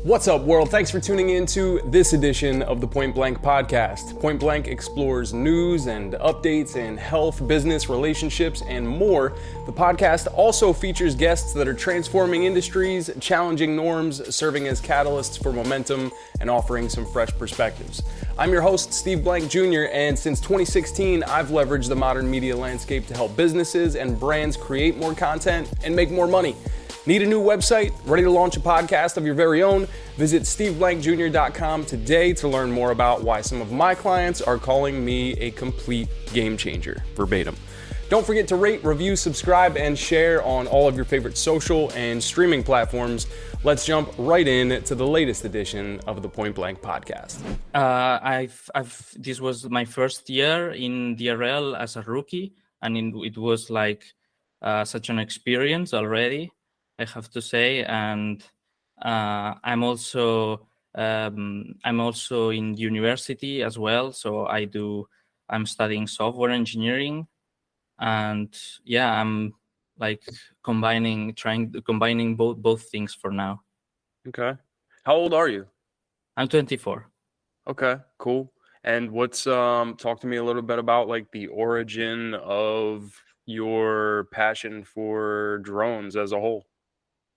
What's up, world? Thanks for tuning in to this edition of the Point Blank podcast. Point Blank explores news and updates in health, business, relationships, and more. The podcast also features guests that are transforming industries, challenging norms, serving as catalysts for momentum, and offering some fresh perspectives. I'm your host, Steve Blank Jr., and since 2016, I've leveraged the modern media landscape to help businesses and brands create more content and make more money. Need a new website? Ready to launch a podcast of your very own? Visit steveblankjr.com today to learn more about why some of my clients are calling me a complete game changer, verbatim. Don't forget to rate, review, subscribe, and share on all of your favorite social and streaming platforms. Let's jump right in to the latest edition of the Point Blank podcast. This was my first year in DRL as a rookie, and it was like such an experience already, I have to say. And I'm also in university as well, so I'm studying software engineering, and yeah, I'm like combining both things for now. Okay. How old are you? I'm 24. Okay, cool. And what's talk to me a little bit about like the origin of your passion for drones as a whole.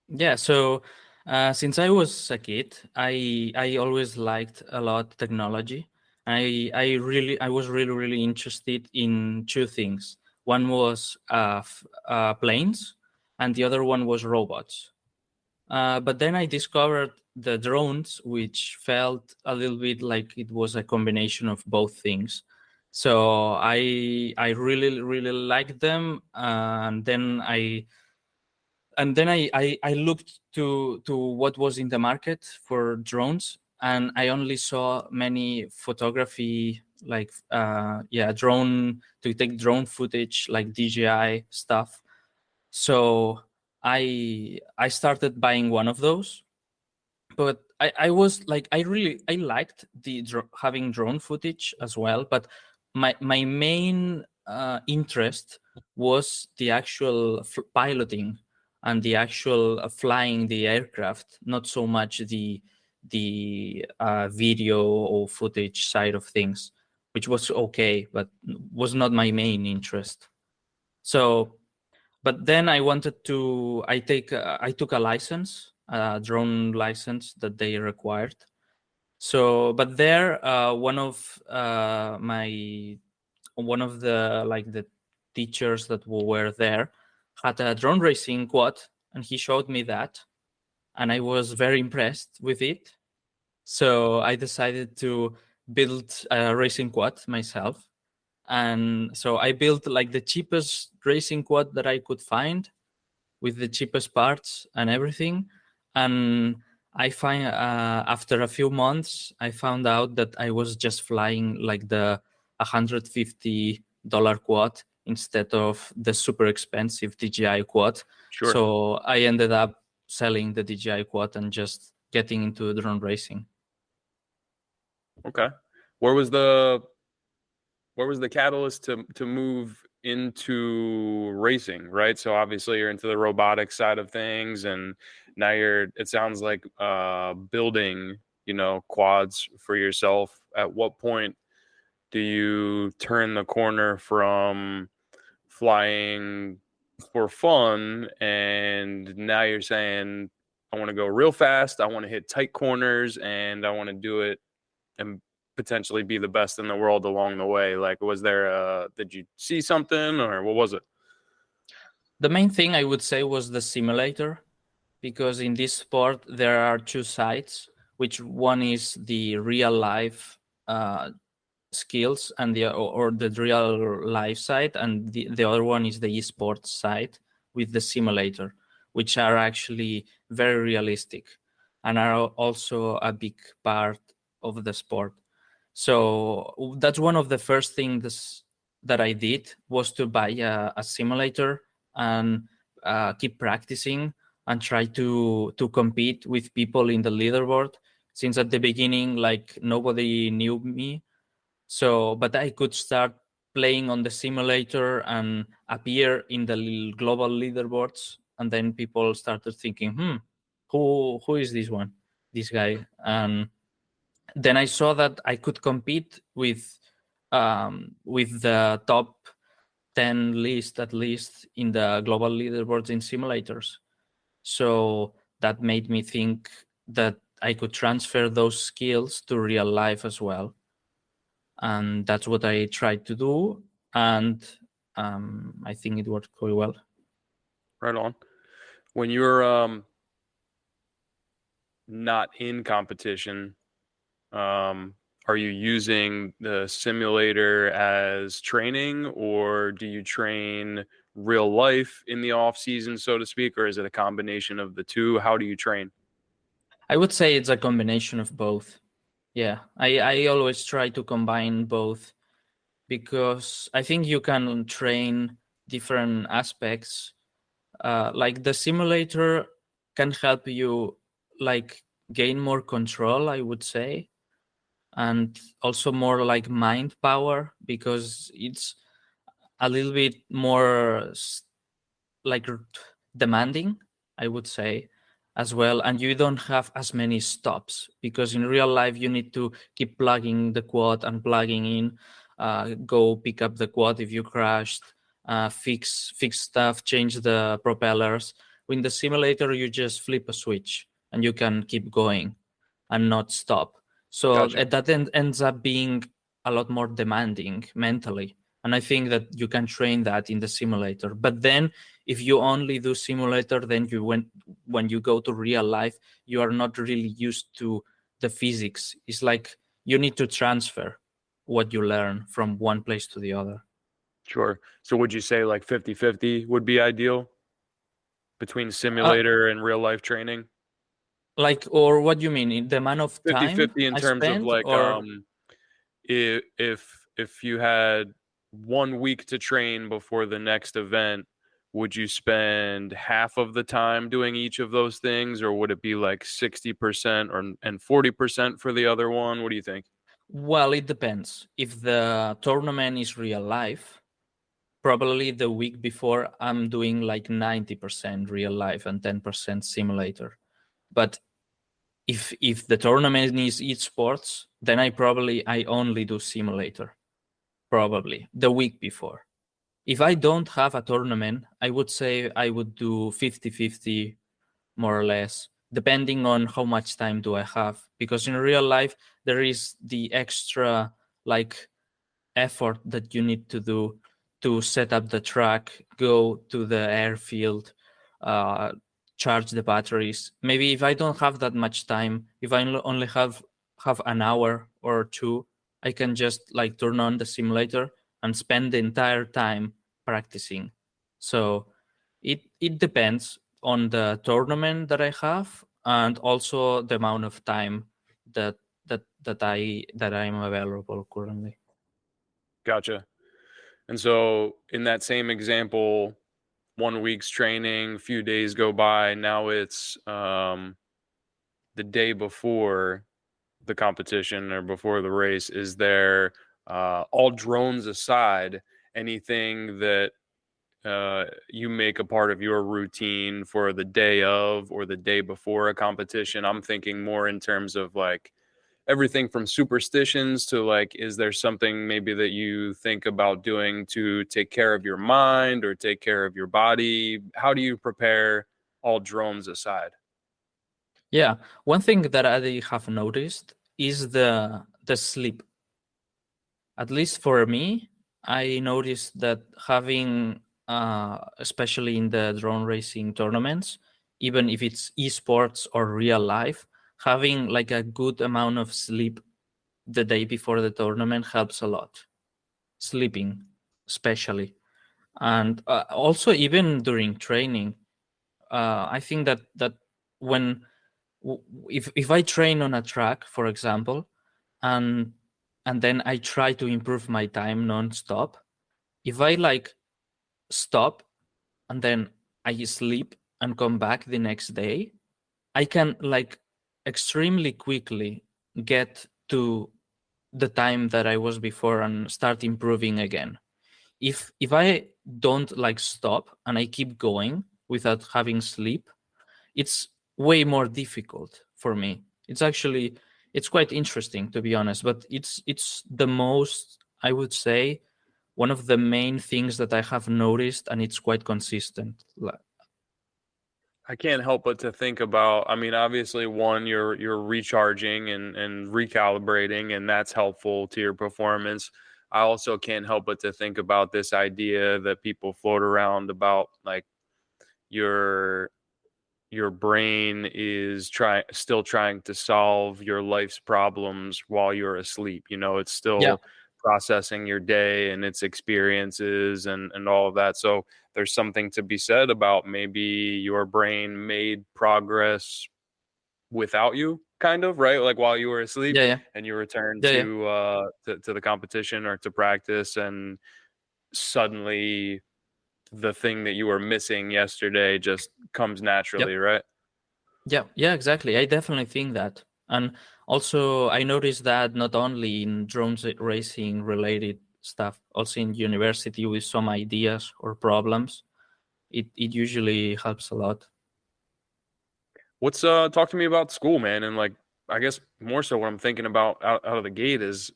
Yeah, so since I was a kid, I always liked a lot technology. I was really interested in two things. One was planes, and the other one was robots. But then I discovered the drones, which felt a little bit like it was a combination of both things. So I really liked them, and then I looked to what was in the market for drones, and I only saw many photography, like drone to take drone footage, like DJI stuff. So I started buying one of those, but I was like, I liked having drone footage as well, but my main interest was the actual piloting and the actual flying the aircraft, not so much the video or footage side of things, which was okay, but was not my main interest. So, but then I took a license, a drone license that they required. So, but there, one of the teachers that were there had a drone racing quad, and he showed me that, and I was very impressed with it. So I decided to build a racing quad myself. And so I built like the cheapest racing quad that I could find with the cheapest parts and everything. And after a few months, I found out that I was just flying like the $150 quad instead of the super expensive DJI quad. Sure. So I ended up selling the DJI quad and just getting into drone racing. Okay. Where was the catalyst to move into racing, right? So obviously you're into the robotics side of things, and now it sounds like building, quads for yourself. At what point do you turn the corner from flying for fun and now you're saying, I want to go real fast, I want to hit tight corners, and I want to do it and potentially be the best in the world along the way? Like, did you see something, or what was it? The main thing I would say was the simulator, because in this sport there are two sides, which one is the real life skills and the real life side, and the other one is the esports side with the simulator, which are actually very realistic and are also a big part of the sport. So that's one of the first things that I did, was to buy a simulator and keep practicing and try to compete with people in the leaderboard, since at the beginning, like, nobody knew me. So, but I could start playing on the simulator and appear in the global leaderboards, and then people started thinking, who is this one? this guy. And then I saw that I could compete with the top 10 list at least in the global leaderboards in simulators. So that made me think that I could transfer those skills to real life as well. And that's what I tried to do. And I think it worked quite well. Right on. When you're not in competition, are you using the simulator as training, or do you train real life in the off season, so to speak, or is it a combination of the two? How do you train? I would say it's a combination of both. Yeah, I always try to combine both, because I think you can train different aspects. Like the simulator can help you like gain more control, I would say, and also more like mind power, because it's a little bit more like demanding, I would say, as well. And you don't have as many stops, because in real life you need to keep plugging the quad and plugging in, go pick up the quad if you crashed, fix stuff, change the propellers. In the simulator you just flip a switch and you can keep going and not stop. So Gotcha. that ends up being a lot more demanding mentally. And I think that you can train that in the simulator. But then if you only do simulator, then when you go to real life, you are not really used to the physics. It's like you need to transfer what you learn from one place to the other. Sure. So would you say like 50-50 would be ideal between Uh, simulator and real life training? like, or what do you mean? In the amount of time 50-50 in I terms of spent, like or if you had 1 week to train before the next event, would you spend half of the time doing each of those things, or would it be like 60% or and 40% for the other one? What do you think? well, it depends. If the tournament is real life, probably the week before I'm doing like 90% real life and 10% simulator. But if the tournament is esports, then I only do simulator, probably the week before. If I don't have a tournament, I would say I would do 50-50, more or less, depending on how much time do I have. Because in real life there is the extra like effort that you need to do to set up the track, go to the airfield, uh, charge the batteries. Maybe if I don't have that much time, if I only have an hour or two, I can just like turn on the simulator and spend the entire time practicing. So it depends on the tournament that I have, and also the amount of time that that I'm available currently. Gotcha. And so in that same example, 1 week's training, few days go by. Now it's the day before the competition or before the race. Is there, all drones aside, anything that you make a part of your routine for the day of or the day before a competition? I'm thinking more in terms of like everything from superstitions to like, is there something maybe that you think about doing to take care of your mind or take care of your body? How do you prepare, all drones aside? Yeah, one thing that I have noticed is the sleep. At least for me, I noticed that having, especially in the drone racing tournaments, even if it's esports or real life, having like a good amount of sleep the day before the tournament helps a lot. Sleeping, especially, and also even during training. I think that when if I train on a track, for example, and then I try to improve my time non-stop, if I like stop and then I sleep and come back the next day, I can like extremely quickly get to the time that I was before and start improving again. If I don't like stop and I keep going without having sleep, it's way more difficult for me. It's actually, it's quite interesting, to be honest, but it's the most, I would say, one of the main things that I have noticed, and it's quite consistent. I can't help but to think about, I mean, obviously one, you're recharging and recalibrating, and that's helpful to your performance. I also can't help but to think about this idea that people float around about, like, your your brain is still trying to solve your life's problems while you're asleep. You know, it's Yeah, still processing your day and its experiences and all of that. So there's something to be said about maybe your brain made progress without you, kind of, right? Like while you were asleep yeah, yeah, and you return yeah, yeah, to the competition or to practice, and suddenly the thing that you were missing yesterday just comes yeah, naturally, right? yeah, yeah, exactly. I definitely think that. And also, I noticed that not only in drones racing related stuff, also in university with some ideas or problems, it usually helps a lot. What's talk to me about school, man, and like I guess more so what I'm thinking about out of the gate is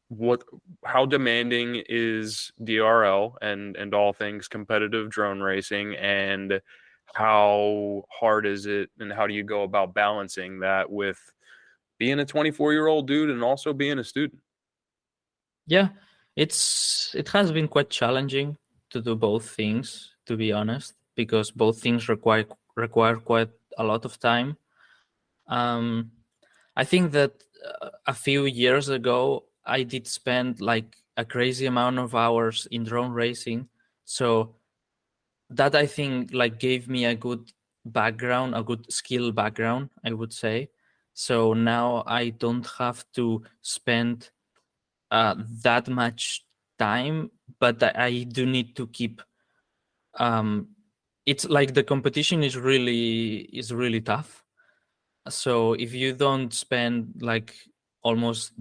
what how demanding is DRL and all things competitive drone racing, and how hard is it, and how do you go about balancing that with being a 24-year-old dude and also being a student? Yeah, it has been quite challenging to do both things, to be honest, because both things require quite a lot of time. Um, I think that a few years ago I did spend like a crazy amount of hours in drone racing, so that I think like gave me a good background, a good skill background, I would say. So now I don't have to spend that much time, but I do need to keep. Um, it's like the competition is really tough. So if you don't spend like almost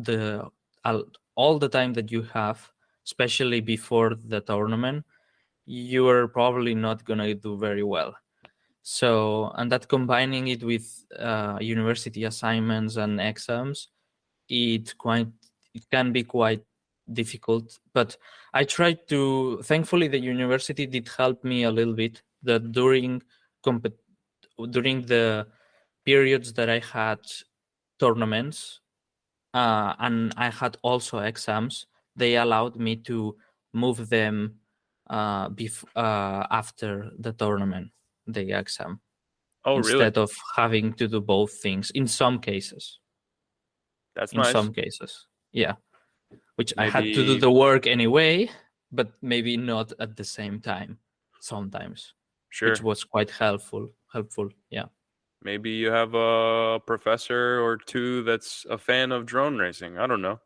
all the time that you have, especially before the tournament, you are probably not gonna do very well. So, and that combining it with university assignments and exams, it it can be quite difficult. But I tried to. Thankfully, the university did help me a little bit. That compet during the periods that I had tournaments and I had also exams, they allowed me to move them after the tournament, the exam, Oh, really? instead of having to do both things in some cases. That's In nice. some cases, yeah, which I had to do Maybe the work anyway, but maybe not at the same time sometimes, which sure. was quite helpful, yeah. Maybe you have a professor or two that's a fan of drone racing. I don't know.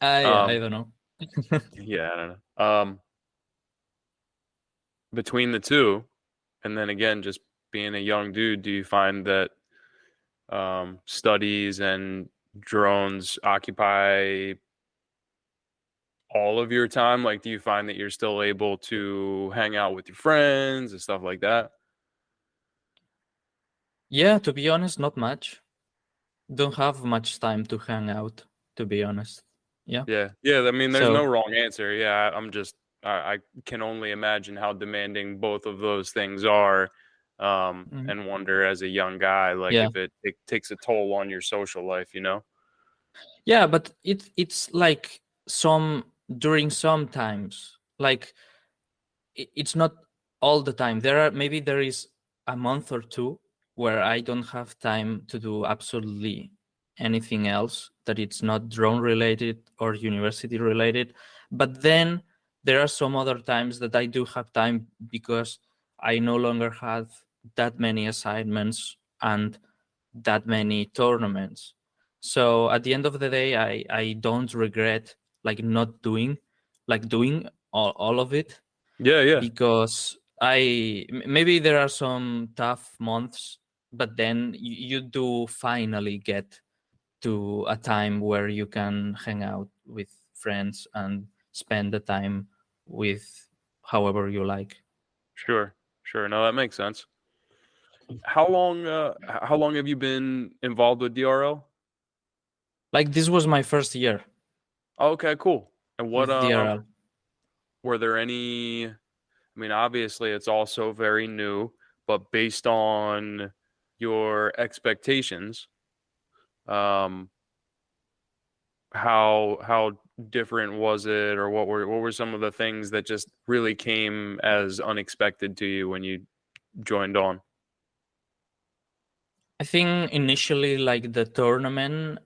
Yeah, I Um, don't know. yeah, I don't know. Between the two, and then again, just being a young dude, do you find that studies and drones occupy all of your time? Like, do you find that you're still able to hang out with your friends and stuff like that? Yeah, to be honest, not much. Don't have much time to hang out, to be honest. Yeah. Yeah, yeah. I mean, there's no So, wrong answer. Yeah, I'm just I can only imagine how demanding both of those things are, mhm, and wonder as a young guy, like yeah. if it takes a toll on your social life, you know? Yeah, but it's like some during some times. Like it's not all the time. There is a month or two where I don't have time to do absolutely anything else that it's not drone related or university related. But then there are some other times that I do have time because I no longer have that many assignments and that many tournaments. So at the end of the day, I don't regret like not doing doing all of it, Yeah, yeah, because maybe there are some tough months, but then you do finally get to a time where you can hang out with friends and spend the time with however you like. sure, sure. No, that makes sense. How long have you been involved with DRL? Like this was my first year Okay, cool. And what with DRL. were there any, I mean, obviously it's also very new, but based on your expectations, um, how different was it, or what were some of the things that just really came as unexpected to you when you joined on? I think initially like the tournament,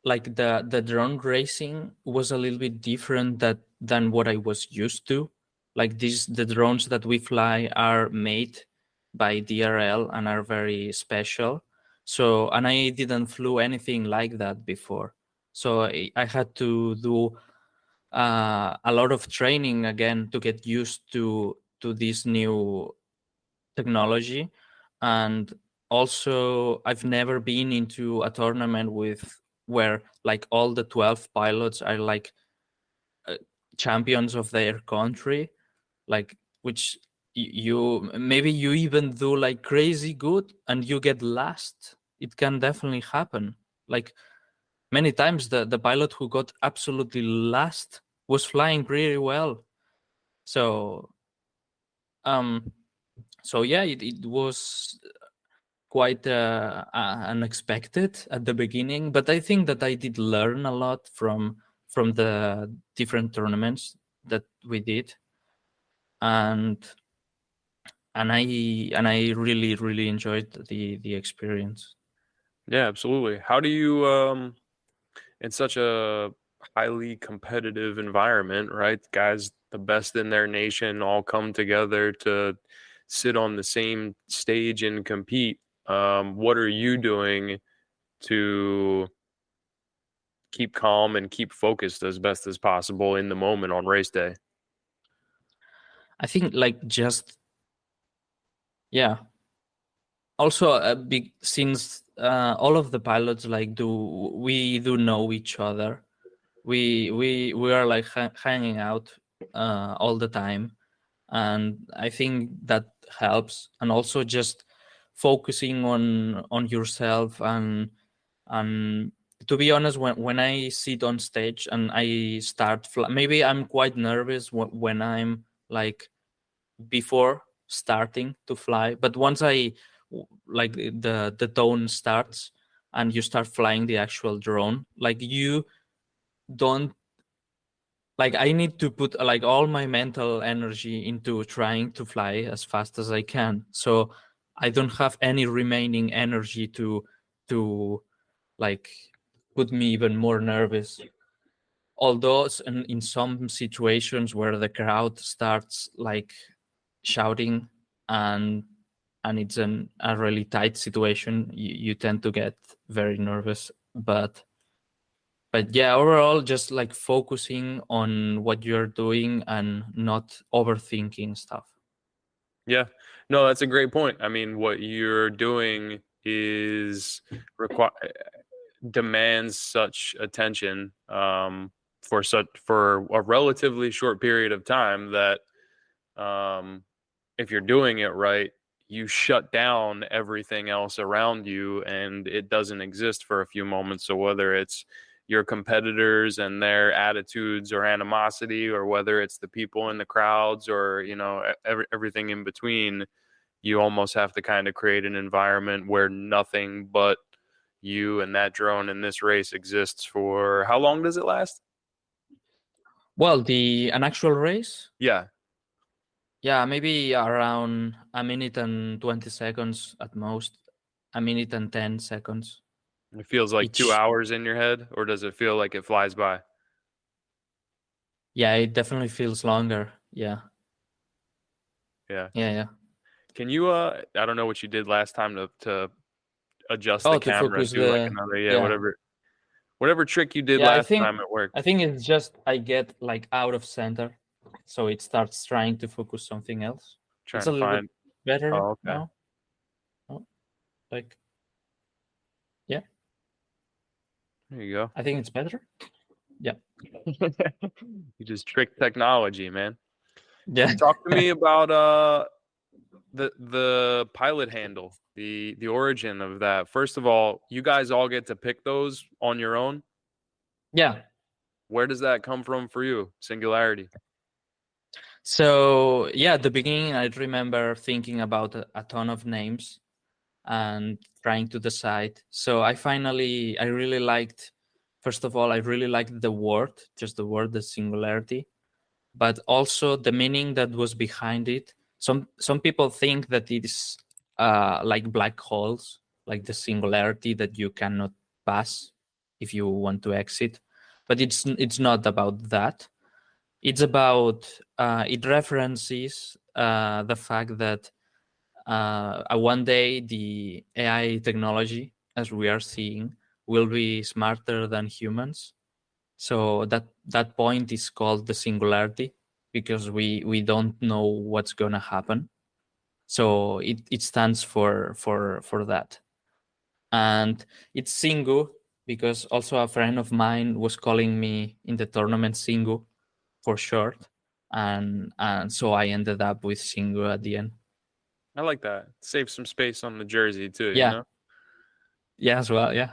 like the drone racing was a little bit different than what I was used to. Like these the drones that we fly are made by DRL and are very special. So and I didn't flew anything like that before. So I had to do a lot of training again to get used to this new technology. And also I've never been into a tournament with where like all the 12 pilots are like uh, champions of their country, like which you maybe you even do like crazy good and you get last. It can definitely happen. Like many times the pilot who got absolutely last was flying pretty well. So um yeah, it was quite unexpected at the beginning, but I think that I did learn a lot from the different tournaments that we did, and I really enjoyed the experience. Yeah, absolutely. How do you in such a highly competitive environment, right? Guys, the best in their nation all come together to sit on the same stage and compete. What are you doing to keep calm and keep focused as best as possible in the moment on race day? I think like just yeah. Also, a big since all of the pilots like do know each other. We are like hanging out all the time, and I think that helps. And also just focusing on yourself, and to be honest, when I sit on stage and I start maybe I'm quite nervous when I'm like before starting to fly, but once like the tone starts and you start flying the actual drone, like you don't like I need to put like all my mental energy into trying to fly as fast as I can. So I don't have any remaining energy to like put me even more nervous. Although in some situations where the crowd starts like shouting and it's a really tight situation, you tend to get very nervous. But yeah, overall just like focusing on what you're doing and not overthinking stuff. Yeah, no, that's a great point. I mean, what you're doing is require demands such attention for a relatively short period of time that um, if you're doing it right, you shut down everything else around you and it doesn't exist for a few moments. So whether it's your competitors and their attitudes or animosity, or whether it's the people in the crowds, or everything in between, you almost have to kind of create an environment where nothing but you and that drone in this race exists. For how long does it last? Well, the an actual race, Yeah, yeah, maybe around a minute and 20 seconds at most, a minute and 10 seconds it feels like two each. hours in your head, or does it feel like it flies by? Yeah, it definitely feels longer. Yeah. Yeah. Yeah, yeah. Can you I don't know what you did last time to adjust the Oh, to camera, focus do like the another, yeah. whatever trick you did Yeah, last time, it I worked. think it's just I get like out of center, so it starts trying to focus something else. It's Trying a to little bit find. better Oh, okay. now. Oh, like yeah, There you go. I think it's better. Yeah. You just trick technology, man. Yeah. Talk to me about the pilot handle. The origin of that. First of all, you guys all get to pick those on your own. Yeah. Where does that come from for you? Singularity. So yeah, at the beginning, I remember thinking about a ton of names and trying to decide. So I really liked, first of all, I really liked the word, just the word, the singularity, but also the meaning that was behind it. Some people think that it is like black holes, like the singularity that you cannot pass if you want to exit, but it's not about that. It's about it references the fact that one day the AI technology, as we are seeing, will be smarter than humans. So that point is called the singularity because we don't know what's gonna happen. So it stands for that, and it's Singu because also a friend of mine was calling me in the tournament Singu for short, and so I ended up with Singu at the end. I like that. Save some space on the jersey too, you Yeah, know? yeah, as well. Yeah.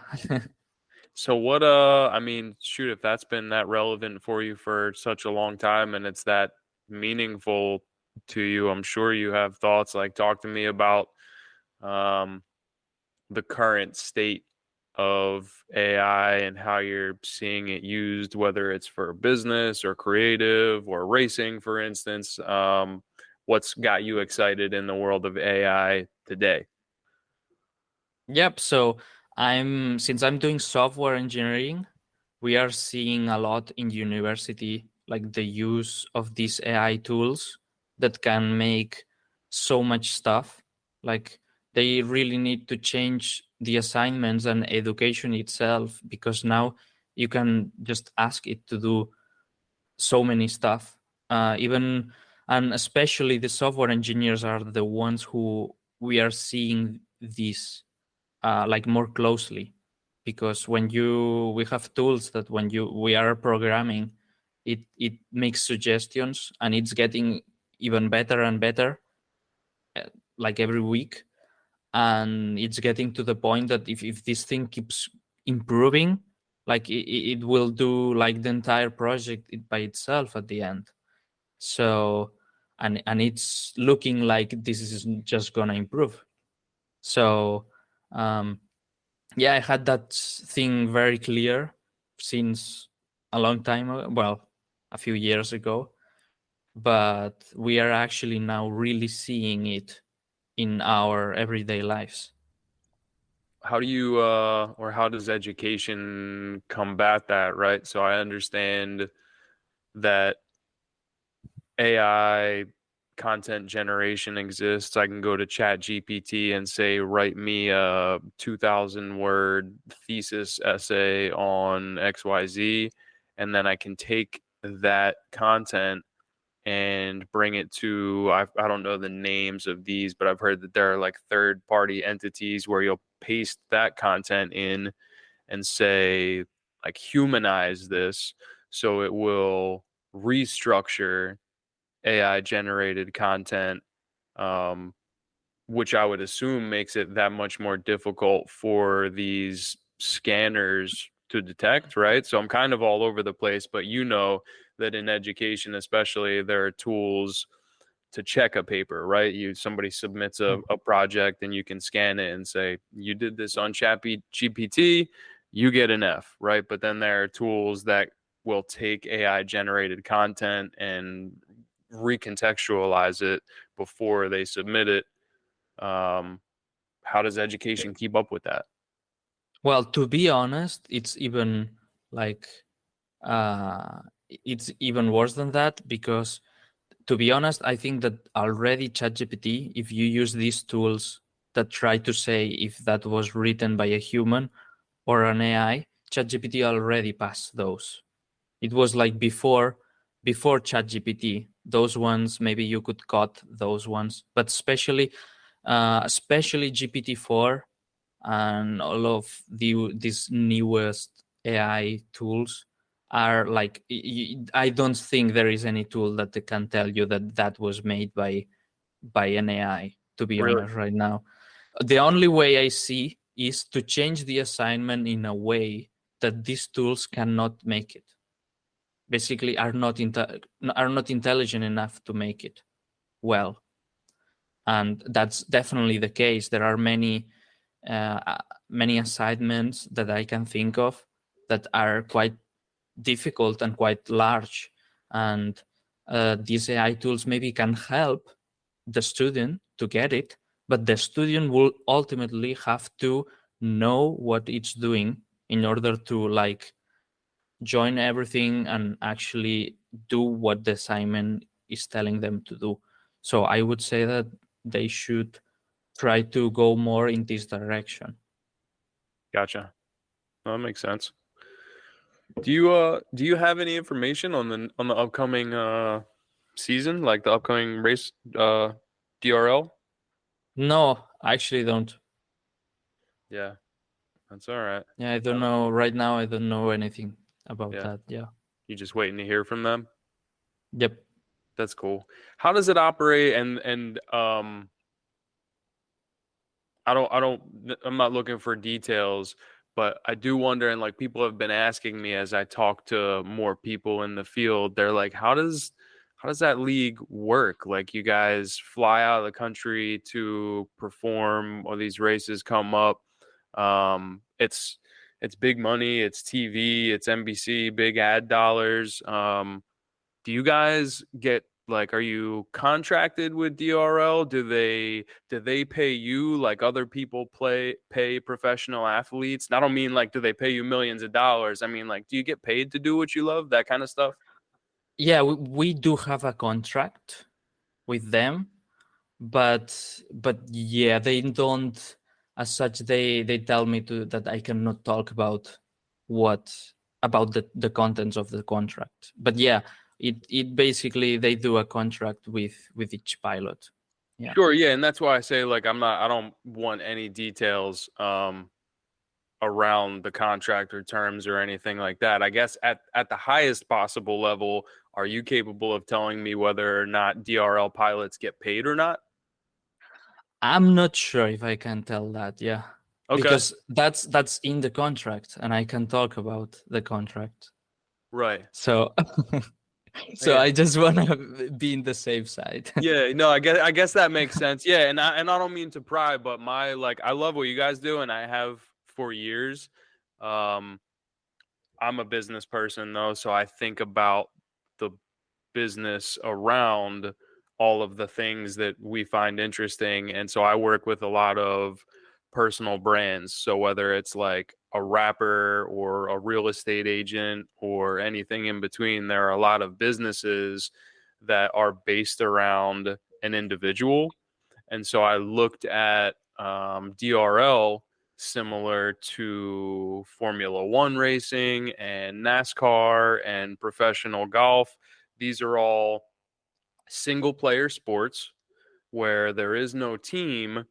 So what I mean, shoot, if that's been that relevant for you for such a long time and it's that meaningful to you, I'm sure you have thoughts. Like, talk to me about um the current state of AI and how you're seeing it used, whether it's for business or creative or racing, for instance. What's got you excited in the world of AI today? Yep. So since I'm doing software engineering, we are seeing a lot in university, like the use of these AI tools that can make so much stuff. Like they really need to change the assignments and education itself because now you can just ask it to do so many stuff. Even and especially the software engineers are the ones who we are seeing this like more closely because when you we have tools that when you we are programming it makes suggestions and it's getting even better and better uh, like every week, and it's getting to the point that if this thing keeps improving, like it will do like the entire project by itself at the end. So and it's looking like this is just gonna improve. So um yeah, I had that thing very clear since a long time ago, well, a few years ago, but we are actually now really seeing it in our everyday lives. How do you or how does education combat that, right? So I understand that AI content generation exists. I can go to Chat GPT and say, write me a 2,000 word thesis essay on XYZ. And then I can take that content and bring it to, I don't know the names of these, but I've heard that there are like third party entities where you'll paste that content in and say, like, humanize this so it will restructure AI generated content, um, which I would assume makes it that much more difficult for these scanners to detect, right? So I'm kind of all over the place, but you know that in education, especially, there are tools to check a paper, right? Somebody submits a project and you can scan it and say, you did this on Chat GPT, you get an F, right? But then there are tools that will take AI generated content and recontextualize it before they submit it. Um, how does education keep up with that? Well, to be honest, it's even like uh it's even worse than that because to be honest, I think that already ChatGPT, if you use these tools that try to say if that was written by a human or an AI, ChatGPT already passed those. It was like before ChatGPT. Those ones maybe you could cut those ones, but especially GPT-4 and all of these newest AI tools are like I don't think there is any tool that can tell you that that was made by an AI. To be Really? honest, right now, The only way I see is to change the assignment in a way that these tools cannot make it. Basically, are not intelligent enough to make it well, and that's definitely the case. There are many assignments that I can think of that are quite difficult and quite large, and these AI tools maybe can help the student to get it, but the student will ultimately have to know what it's doing in order to like join everything and actually do what the assignment is telling them to do. So I would say that they should try to go more in this direction. Gotcha. Well, that makes sense. Do you have any information on the upcoming season, like the upcoming race DRL? No, I actually don't. Yeah, that's all right. Yeah, I don't know. Right now, I don't know anything about Yeah, that. Yeah. you just waiting to hear from them. Yep. That's cool. How does it operate? And I'm not looking for details, but I do wonder, and like people have been asking me as I talk to more people in the field, they're like, how does that league work? Like you guys fly out of the country to perform, or these races come up. It's big money, it's TV, it's NBC, big ad dollars. Do you guys get, like, are you contracted with DRL? Do they pay you like other people pay professional athletes? And I don't mean like do they pay you millions of dollars. I mean like do you get paid to do what you love? That kind of stuff? Yeah, we do have a contract with them, but yeah, they don't as such. They tell me to that I cannot talk about what about the contents of the contract. But yeah, it basically they do a contract with each pilot. Yeah. Sure, yeah, and that's why I say like I don't want any details around the contract or terms or anything like that. I guess at the highest possible level, are you capable of telling me whether or not DRL pilots get paid or not? I'm not sure if I can tell that, yeah. Okay. Because that's in the contract and I can talk about the contract. Right. So so Yeah. I just want to be in the safe side. Yeah, no, I guess that makes sense. Yeah, and I don't mean to pry, but my like I love what you guys do and I have for years. Um I'm a business person though, so I think about the business around all of the things that we find interesting. And so I work with a lot of personal brands. So whether it's like a rapper or a real estate agent or anything in between, there are a lot of businesses that are based around an individual. And so I looked at DRL similar to Formula One racing and NASCAR and professional golf. These are all single player sports where there is no team.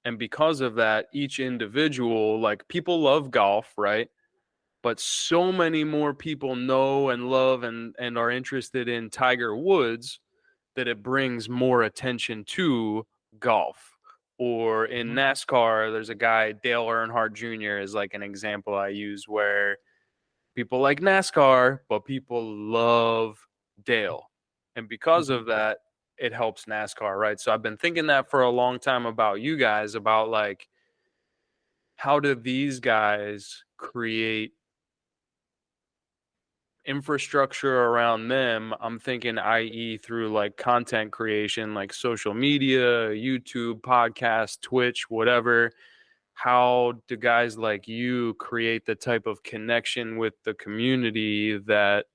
And because of that, each individual, like people love golf, right? But so many more people know and love and are interested in Tiger Woods that it brings more attention to golf. Or in Mhm. NASCAR, there's a guy, Dale Earnhardt Jr. is like an example I use where people like NASCAR, but people love Dale. And because Mhm. of that, it helps NASCAR, right? So I've been thinking that for a long time about you guys, about like, how do these guys create infrastructure around them? I'm thinking, i.e., through like content creation, like social media, YouTube, podcast, Twitch, whatever. How do guys like you create the type of connection with the community that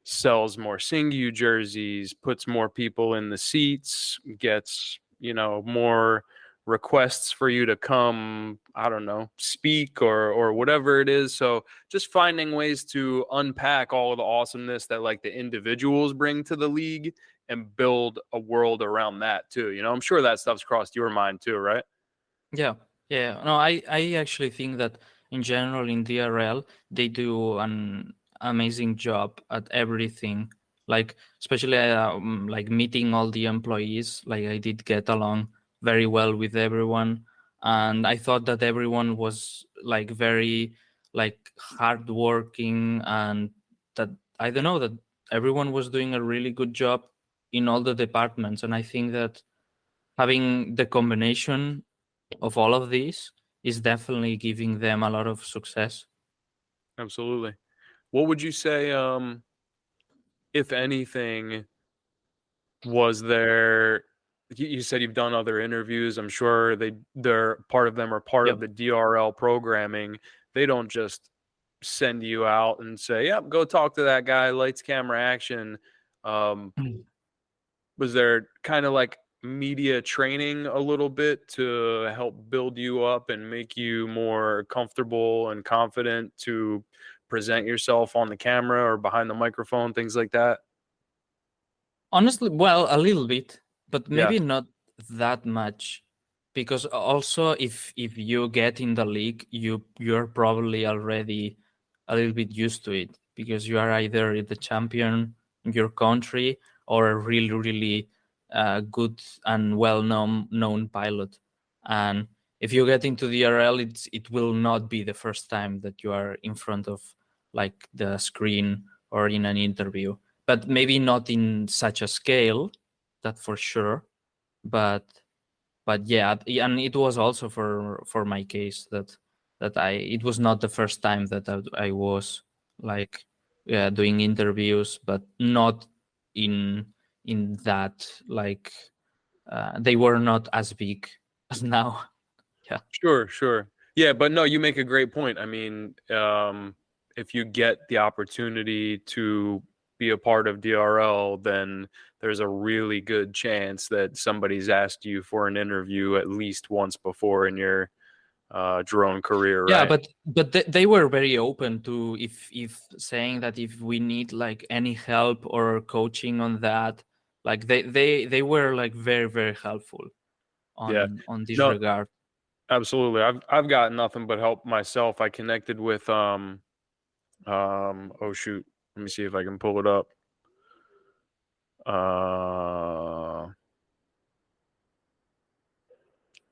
sells more Singu jerseys, puts more people in the seats, gets, more requests for you to come, I don't know, speak or whatever it is. So just finding ways to unpack all of the awesomeness that like the individuals bring to the league and build a world around that too. I'm sure that stuff's crossed your mind too, right? Yeah. Yeah. No, I actually think that in general in DRL they do an amazing job at everything. Like especially like meeting all the employees. Like I did get along very well with everyone. and I thought that everyone was like very like hardworking, and that I don't know, that everyone was doing a really good job in all the departments. And I think that having the combination of all of these is definitely giving them a lot of success. Absolutely. What would you say, if anything, was there? You said you've done other interviews. I'm sure they're part of them are part of Yep. the DRL programming. They don't just send you out and say, "Yep, go talk to that guy." Lights, camera, action. Um, was there kind of like media training a little bit to help build you up and make you more comfortable and confident to present yourself on the camera or behind the microphone, things like that? Honestly, well, a little bit, but Yeah. maybe not that much, because also if you get in the league, you're probably already a little bit used to it, because you are either the champion in your country or a really really good and well known pilot. And if you get into the RL, it will not be the first time that you are in front of like the screen or in an interview, but maybe not in such a scale, that for sure. But yeah, and it was also for my case that I it was not the first time that I was like doing interviews, but not in that like they were not as big as now. Yeah. Sure, sure. Yeah, but no, you make a great point. I mean, if you get the opportunity to be a part of DRL, then there's a really good chance that somebody's asked you for an interview at least once before in your drone career, Yeah, right? but they were very open to if saying that if we need like any help or coaching on that, like they were like very very helpful Yeah. on this No, regard. absolutely. I've got nothing but help myself. I connected with oh shoot. Let me see if I can pull it up. Uh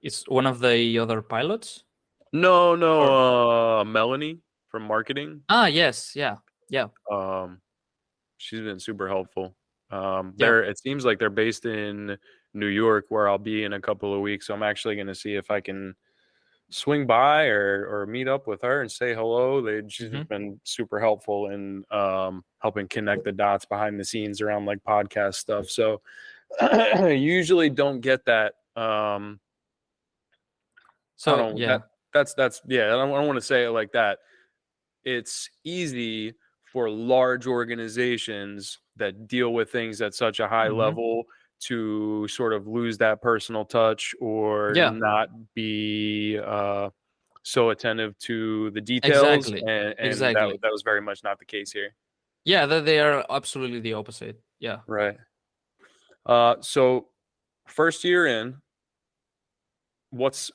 It's one of the other pilots. no, Or Melanie from marketing. yes, yeah, yeah, Um she's been super helpful. yeah. It seems like they're based in New York where I'll be in a couple of weeks. So I'm actually going to see if I can swing by or meet up with her and say hello. She's Hmm. been super helpful in helping connect the dots behind the scenes around like podcast stuff. So I usually don't get that. I So don't yeah. that's yeah. I don't want to say it like that. It's easy for large organizations that deal with things at such a high Hmm. level to sort of lose that personal touch or Yeah, not be so attentive to the details, exactly, and exactly. that was very much not the case here. Yeah, that they are absolutely the opposite. Yeah. Right. So first year in, what's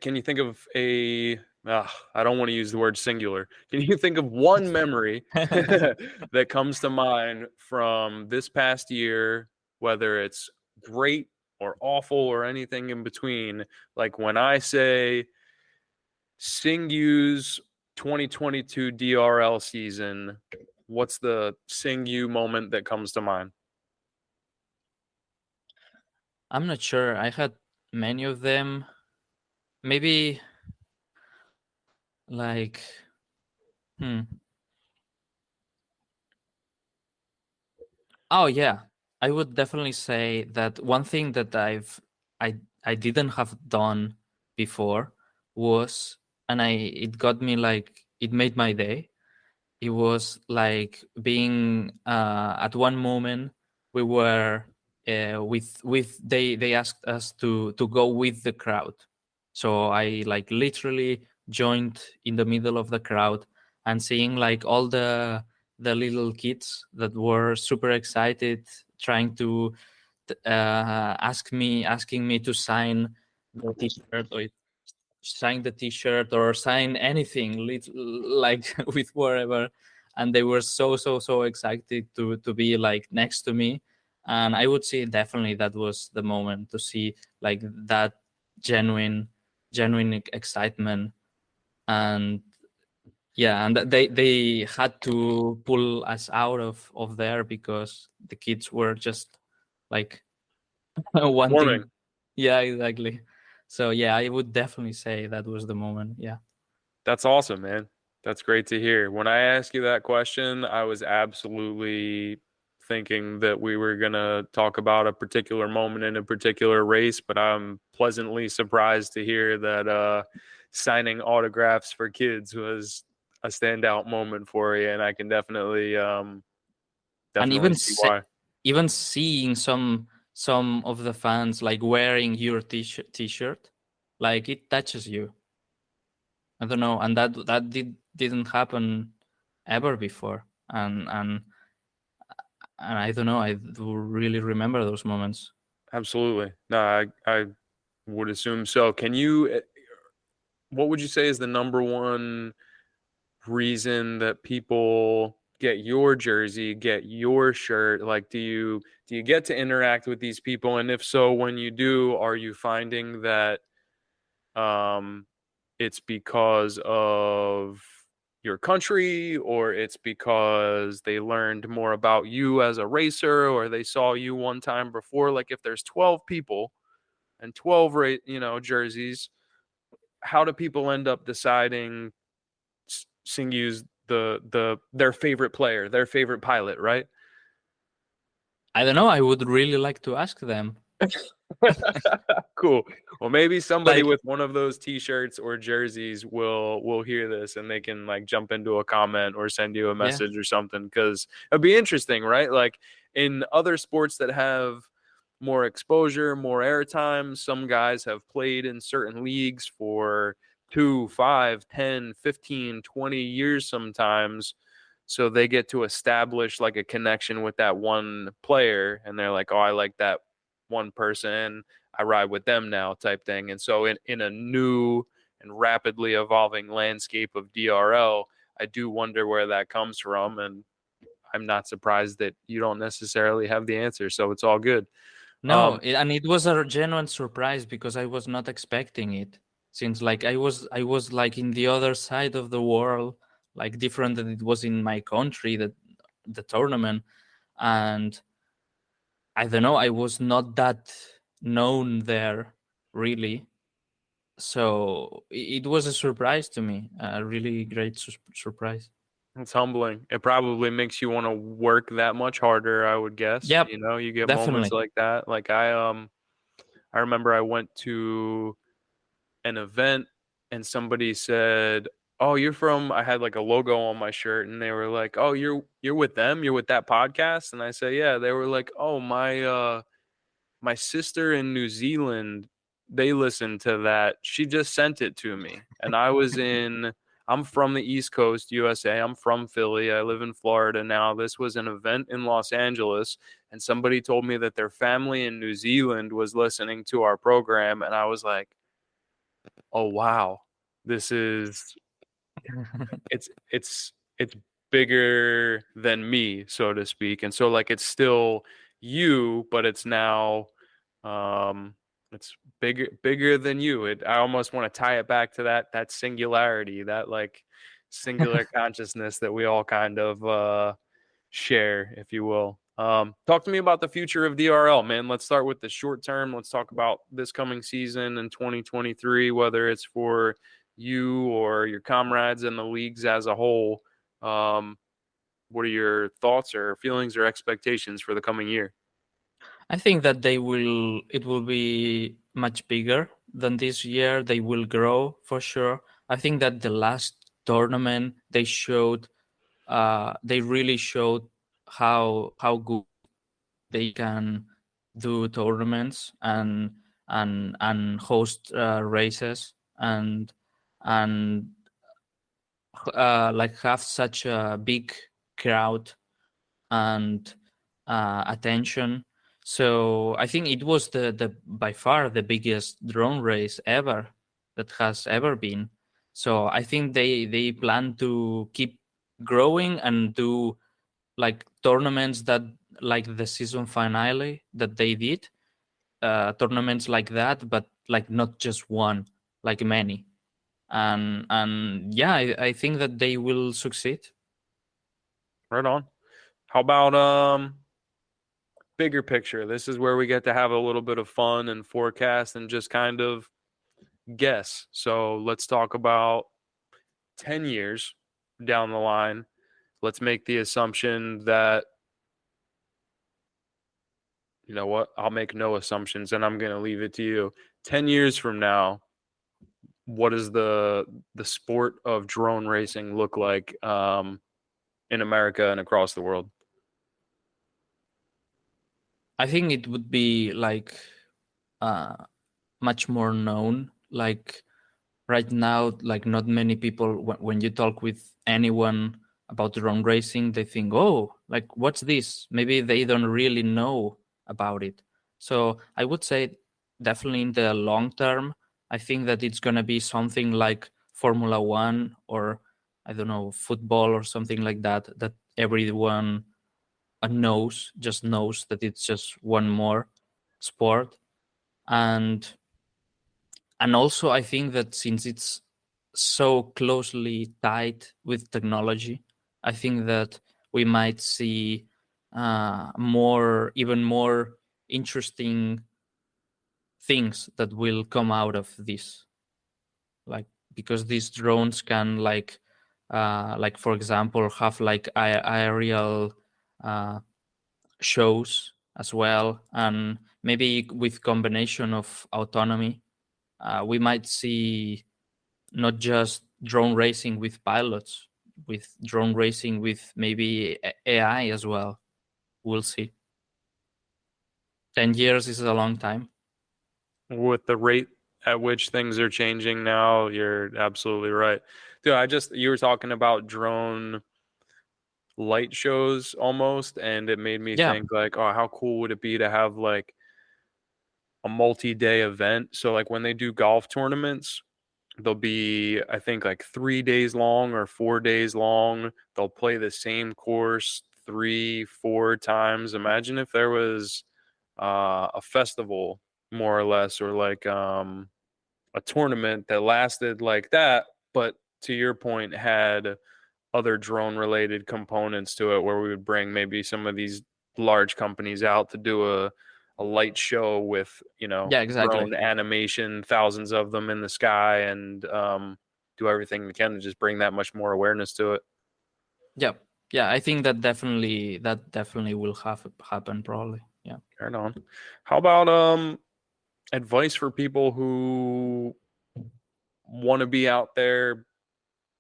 can you think of a I don't want to use the word singular. Can you think of one memory that comes to mind from this past year, whether it's great or awful or anything in between? Like when I say Singu's 2022 DRL season, what's the Singu moment that comes to mind? I'm not sure. I had many of them. Maybe like hmm. Oh yeah, I would definitely say that one thing that I didn't have done before was, and I it got me like it made my day. It was like being at one moment we were with they asked us to go with the crowd, so I like literally joined in the middle of the crowd and seeing like all the little kids that were super excited, trying to asking me to sign the t-shirt, or sign the t-shirt or sign anything like with whatever. And they were so excited to be like next to me. And I would say definitely that was the moment to see like that genuine genuine excitement. And yeah, and they had to pull us out of there because the kids were just like Warming. wanting. Yeah, exactly. So yeah, I would definitely say that was the moment. Yeah. That's awesome, man. That's great to hear. When I asked you that question, I was absolutely thinking that we were going to talk about a particular moment in a particular race, but I'm pleasantly surprised to hear that signing autographs for kids was a standout moment for you, and I can definitely And definitely see why. even seeing some of the fans like wearing your t-shirt, like it touches you. I don't know, and that didn't happen ever before, and I don't know, I do really remember those moments. Absolutely. No, I would assume so. Can you, what would you say is the number one reason that people get your jersey, get your shirt? Like, do you get to interact with these people? And if so, when you do, are you finding that um it's because of your country, or it's because they learned more about you as a racer, or they saw you one time before? Like, if there's 12 people and 12 jerseys, how do people end up deciding Singyu's their favorite player, their favorite pilot, right? I don't know. I would really like to ask them. Cool. Well, maybe somebody Like, with one of those t-shirts or jerseys will hear this, and they can like jump into a comment or send you a yeah, message or something, because it'd be interesting, right? Like, in other sports that have more exposure, more airtime, some guys have played in certain leagues for 2, 5, 10, 15, 20 years sometimes. So they get to establish like a connection with that one player, and they're like, oh, I like that one person, I ride with them now, type thing. And so in a new and rapidly evolving landscape of DRL, I do wonder where that comes from. And I'm not surprised that you don't necessarily have the answer. So it's all good. no, Um, and it was a genuine surprise because I was not expecting it. Since like I was like in the other side of the world, like different than it was in my country, that the tournament. And I don't know, I was not that known there really. So it was a surprise to me, a really great surprise. it's humbling. It probably makes you want to work that much harder, I would guess. Yep, You know, you get moments definitely. like that. Like, I remember I went to an event and somebody said, "Oh, you're from," I had like a logo on my shirt, and they were like, "Oh, you're with them? You're with that podcast?" And I say, "Yeah." They were like, "Oh, my sister in New Zealand, they listened to that. She just sent it to me." And I'm from the East Coast, USA. I'm from Philly. I live in Florida now. This was an event in Los Angeles, and somebody told me that their family in New Zealand was listening to our program, and I was like, "Oh wow. This is it's bigger than me, so to speak." And so, like, it's still you, but it's now um it's bigger than you. I almost want to tie it back to that singularity, that like singular consciousness that we all kind of share, if you will. Talk to me about the future of DRL, man. Let's start with the short term. Let's talk about this coming season in 2023, whether it's for you or your comrades in the leagues as a whole. Um, what are your thoughts or feelings or expectations for the coming year? I think that it will be much bigger than this year. They will grow for sure. I think that the last tournament they really showed how good they can do tournaments and host races and like have such a big crowd and attention. So I think it was the by far the biggest drone race ever that has ever been. So I think they plan to keep growing and do like tournaments that like the season finale that they did, tournaments like that, but like not just one. like many. And yeah, I think that they will succeed. Right on. How about bigger picture? This is where we get to have a little bit of fun and forecast and just kind of guess. So let's talk about 10 years down the line. Let's make the assumption that, you know what, I'll make no assumptions and I'm going to leave it to you. 10 years from now, what does the sport of drone racing look like in America and across the world? I think it would be like uh, much more known. Like right now, like not many people, when you talk with anyone about drone racing, they think, oh, like what's this? Maybe they don't really know about it. So I would say definitely in the long term, I think that it's going to be something like Formula One, or I don't know, football or something like that, that everyone just knows that it's just one more sport. And and also I think that since it's so closely tied with technology, I think that we might see even more interesting things that will come out of this, like because these drones can like for example have like aerial uh, shows as well, and maybe with combination of autonomy, we might see not just drone racing with pilots, with drone racing with maybe AI as well. We'll see. 10 years is a long time. With the rate at which things are changing now, you're absolutely right. Dude, you were talking about drone light shows almost, and it made me Yeah, think like, oh, how cool would it be to have like a multi-day event? So like when they do golf tournaments, they'll be, I think, like 3 days long or 4 days long. They'll play the same course three, four times. Imagine if there was a festival, more or less, or like a tournament that lasted like that, but to your point, had other drone related components to it, where we would bring maybe some of these large companies out to do a light show with, yeah, exactly. drone animation, thousands of them in the sky, and do everything we can to just bring that much more awareness to it. Yeah, yeah, I think that definitely will have happen probably. Yeah. Right on. How about advice for people who want to be out there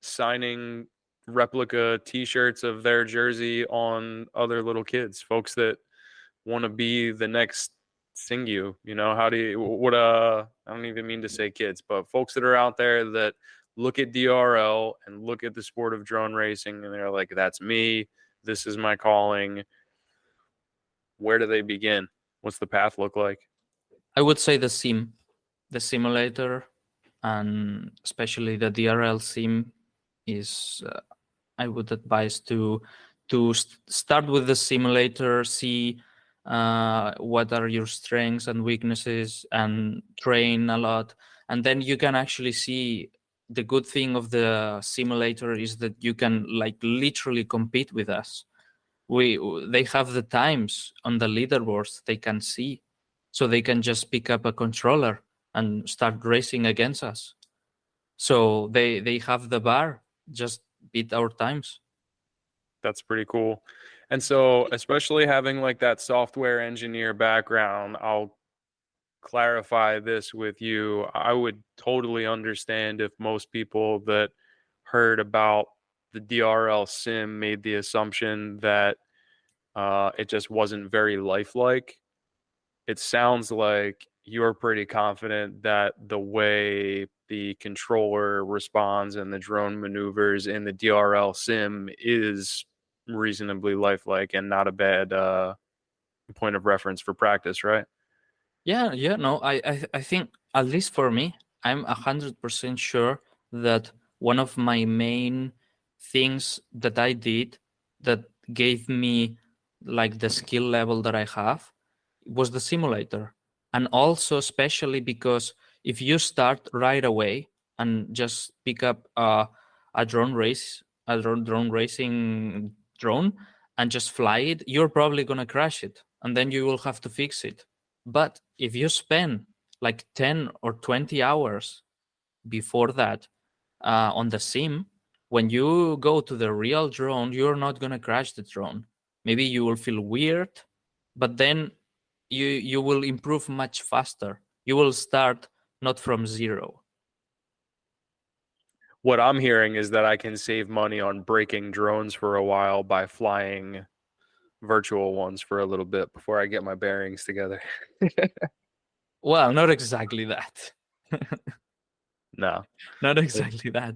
signing replica t-shirts of their jersey on other little kids, folks that want to be the next Singu, how do you, what I don't even mean to say kids, but folks that are out there that look at DRL and look at the sport of drone racing and they're like, that's me, this is my calling. Where do they begin? What's the path look like? I would say the simulator, and especially the DRL sim is I would advise to start with the simulator, see what are your strengths and weaknesses, and train a lot, and then you can actually see. The good thing of the simulator is that you can like literally compete with us. We They have the times on the leaderboards they can see, so they can just pick up a controller and start racing against us. So they have the bar, just beat our times. That's pretty cool. And so, especially having like that software engineer background, I'll clarify this with you. I would totally understand if most people that heard about the DRL sim made the assumption that it just wasn't very lifelike. It sounds like you're pretty confident that the way the controller responds and the drone maneuvers in the DRL sim is reasonably lifelike and not a bad point of reference for practice, right? Yeah, yeah, no, I think at least for me, I'm 100% sure that one of my main things that I did that gave me like the skill level that I have was the simulator. And also especially because if you start right away and just pick up a drone racing drone and just fly it, you're probably going to crash it, and then you will have to fix it. But if you spend like 10 or 20 hours before that on the sim, when you go to the real drone, you're not going to crash the drone. Maybe you will feel weird, but then you will improve much faster. You will start not from zero. What I'm hearing is that I can save money on breaking drones for a while by flying virtual ones for a little bit before I get my bearings together. Well, not exactly that. No. Not exactly that.